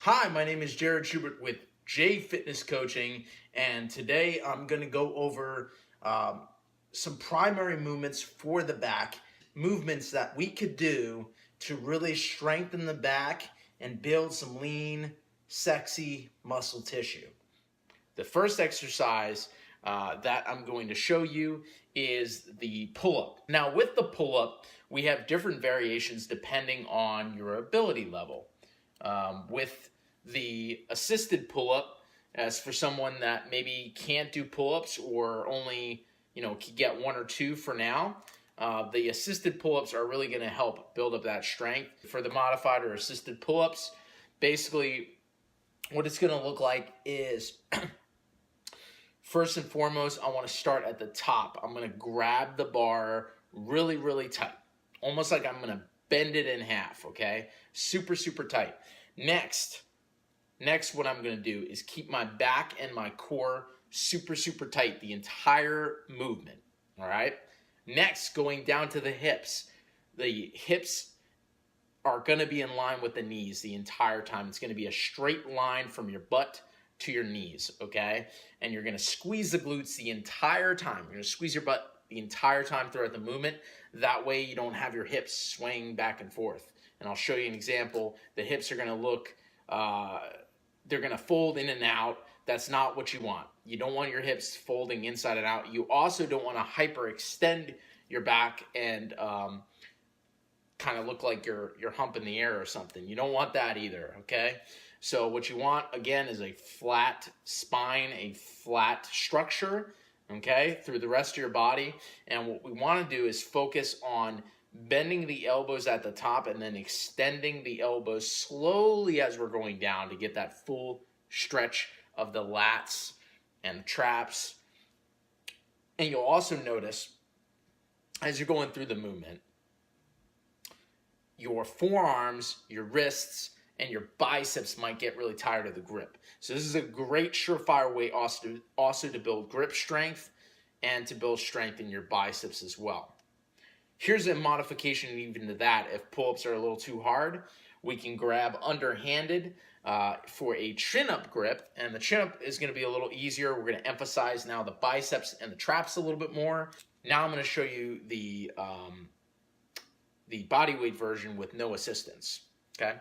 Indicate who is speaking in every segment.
Speaker 1: Hi, my name is Jared Schubert with J Fitness Coaching, and today I'm going to go over some primary movements for the back, movements that we could do to really strengthen the back and build some lean, sexy muscle tissue. The first exercise that I'm going to show you is the pull-up. Now with the pull-up, we have different variations depending on your ability level. With the assisted pull-up, as for someone that maybe can't do pull-ups or only can get one or two for now, the assisted pull-ups are really going to help build up that strength. For the modified or assisted pull-ups, basically what it's going to look like is first and foremost, I want to start at the top. I'm going to grab the bar really, really tight, almost like I'm going to bend it in half, okay? Super, super tight. Next, what I'm going to do is keep my back and my core super, super tight the entire movement, all right? Next, going down to the hips. The hips are going to be in line with the knees the entire time. It's going to be a straight line from your butt to your knees, okay? And you're going to squeeze the glutes the entire time. You're going to squeeze your butt the entire time throughout the movement. That way you don't have your hips swaying back and forth. And I'll show you an example. The hips are going to look, they're going to fold in and out. That's not what you want. You don't want your hips folding inside and out. You also don't want to hyperextend your back and kind of look like you're humping the air or something. You don't want that either, okay? So what you want, again, is a flat spine, a flat structure, okay, through the rest of your body. And what we want to do is focus on bending the elbows at the top and then extending the elbows slowly as we're going down to get that full stretch of the lats and the traps. And you'll also notice as you're going through the movement, your forearms, your wrists, and your biceps might get really tired of the grip. So this is a great surefire way also to build grip strength and to build strength in your biceps as well. Here's a modification even to that. If pull-ups are a little too hard, we can grab underhanded for a chin-up grip, and the chin-up is going to be a little easier. We're going to emphasize now the biceps and the traps a little bit more. Now I'm going to show you the body weight version with no assistance, okay?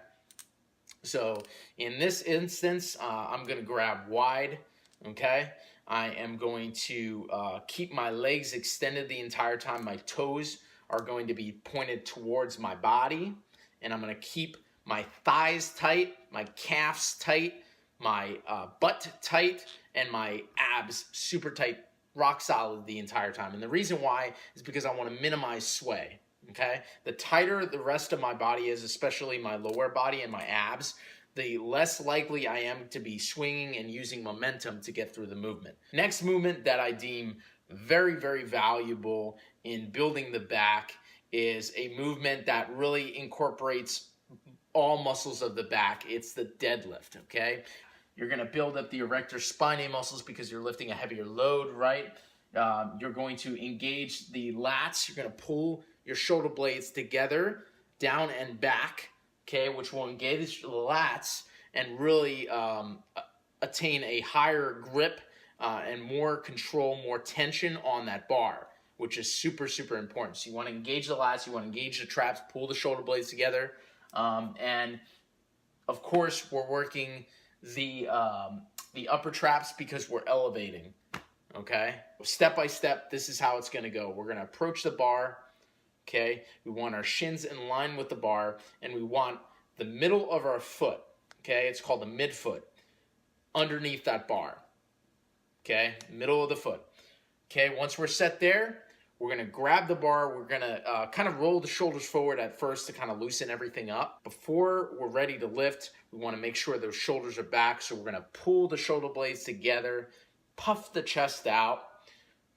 Speaker 1: So in this instance, I'm going to grab wide, okay? I am going to keep my legs extended the entire time. My toes are going to be pointed towards my body, and I'm going to keep my thighs tight, my calves tight, my butt tight, and my abs super tight, rock solid the entire time. And the reason why is because I want to minimize sway. Okay, the tighter the rest of my body is, especially my lower body and my abs, the less likely I am to be swinging and using momentum to get through the movement. Next movement that I deem very, very valuable in building the back is a movement that really incorporates all muscles of the back. It's the deadlift, okay? You're gonna build up the erector spinae muscles because you're lifting a heavier load, right? You're going to engage the lats. You're gonna pull your shoulder blades together, down and back, okay, which will engage the lats and really attain a higher grip and more control, more tension on that bar, which is super, super important. So you want to engage the lats, you want to engage the traps, pull the shoulder blades together, and of course we're working the upper traps because we're elevating, okay? Step by step, this is how it's going to go. We're going to approach the bar. Okay, we want our shins in line with the bar, and we want the middle of our foot, okay, it's called the midfoot, underneath that bar, okay, middle of the foot. Okay, once we're set there, we're going to grab the bar. We're going to kind of roll the shoulders forward at first to kind of loosen everything up. Before we're ready to lift, we want to make sure those shoulders are back, so we're going to pull the shoulder blades together, puff the chest out,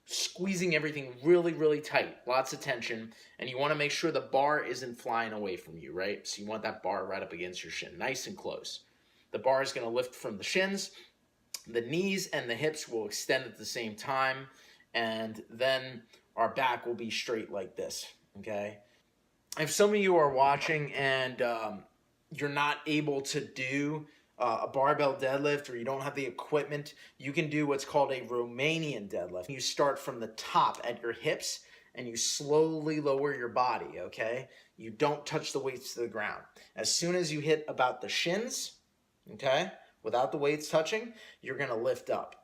Speaker 1: squeezing everything really, really tight, lots of tension, and you want to make sure the bar isn't flying away from you, right? So you want that bar right up against your shin, nice and close. The bar is going to lift from the shins, the knees and the hips will extend at the same time, and then our back will be straight like this, okay? If some of you are watching and you're not able to do a barbell deadlift or you don't have the equipment, you can do what's called a Romanian deadlift. You start from the top at your hips and you slowly lower your body, okay? You don't touch the weights to the ground. As soon as you hit about the shins, okay, without the weights touching, you're gonna lift up.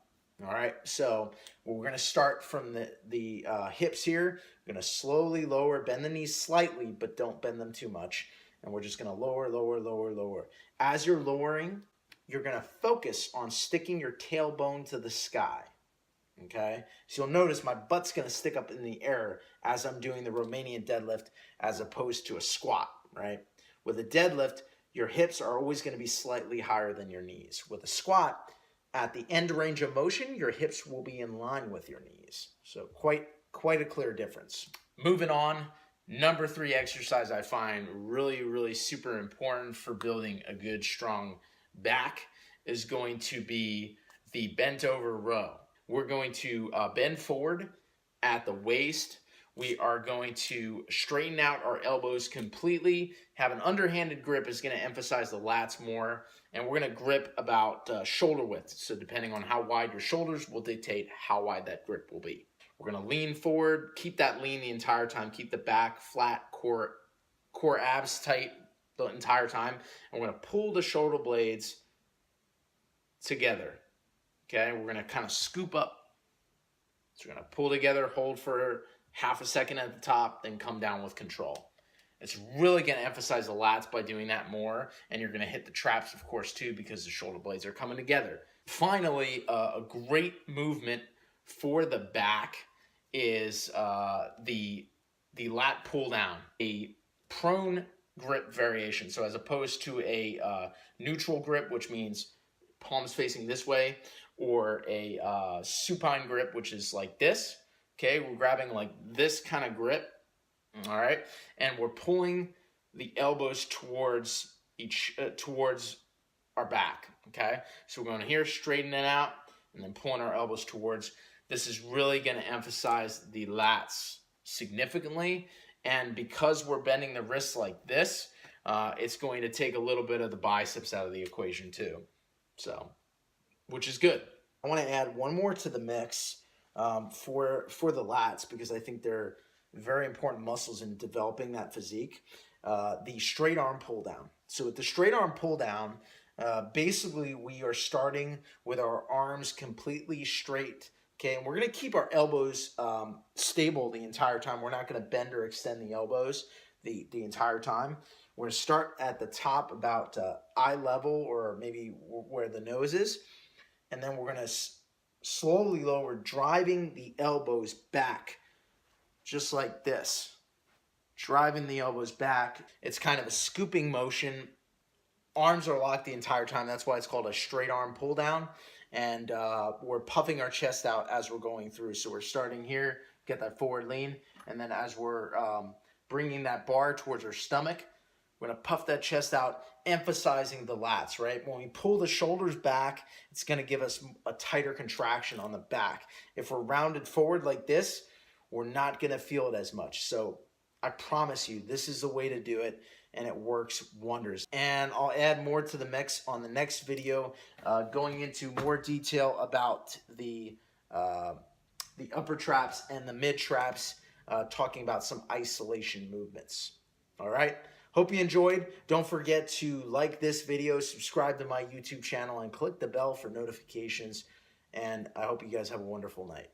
Speaker 1: All right, so we're gonna start from the hips here. We're gonna slowly lower, bend the knees slightly, but don't bend them too much. And we're just gonna lower, lower, lower, lower. As you're lowering, you're gonna focus on sticking your tailbone to the sky, okay? So you'll notice my butt's gonna stick up in the air as I'm doing the Romanian deadlift as opposed to a squat, right? With a deadlift, your hips are always gonna be slightly higher than your knees. With a squat, at the end range of motion, your hips will be in line with your knees. So quite a clear difference. Moving on, number 3 exercise I find really super important for building a good, strong back is going to be the bent over row. We're going to bend forward at the waist. We are going to straighten out our elbows completely. Have an underhanded grip is going to emphasize the lats more. And we're going to grip about shoulder width. So depending on how wide your shoulders will dictate how wide that grip will be. We're going to lean forward. Keep that lean the entire time. Keep the back flat, core abs tight the entire time. And we're going to pull the shoulder blades together. Okay, we're going to kind of scoop up. So we're going to pull together, hold for half a second at the top, then come down with control. It's really going to emphasize the lats by doing that more, and you're going to hit the traps, of course, too, because the shoulder blades are coming together. Finally, a great movement for the back is the lat pull down, a prone grip variation. So as opposed to a neutral grip, which means palms facing this way, or a supine grip, which is like this. Okay, we're grabbing like this kind of grip, all right, and we're pulling the elbows towards towards our back. Okay, so we're going here, straighten it out, and then pulling our elbows towards. This is really going to emphasize the lats significantly, and because we're bending the wrists like this, it's going to take a little bit of the biceps out of the equation too. So, which is good. I want to add one more to the mix for the lats because I think they're very important muscles in developing that physique. The straight arm pull down. So with the straight arm pull down, basically we are starting with our arms completely straight. Okay, and we're going to keep our elbows stable the entire time. We're not going to bend or extend the elbows the entire time. We're going to start at the top about eye level or maybe where the nose is. And then we're going to slowly lower, driving the elbows back, just like this. Driving the elbows back. It's kind of a scooping motion. Arms are locked the entire time. That's why it's called a straight arm pull down. And we're puffing our chest out as we're going through. So we're starting here, get that forward lean. And then as we're bringing that bar towards our stomach, we're going to puff that chest out, emphasizing the lats, right? When we pull the shoulders back, it's going to give us a tighter contraction on the back. If we're rounded forward like this, we're not going to feel it as much. So I promise you, this is the way to do it, and it works wonders. And I'll add more to the mix on the next video, going into more detail about the upper traps and the mid traps, talking about some isolation movements. All right. Hope you enjoyed. Don't forget to like this video, subscribe to my YouTube channel, and click the bell for notifications. And I hope you guys have a wonderful night.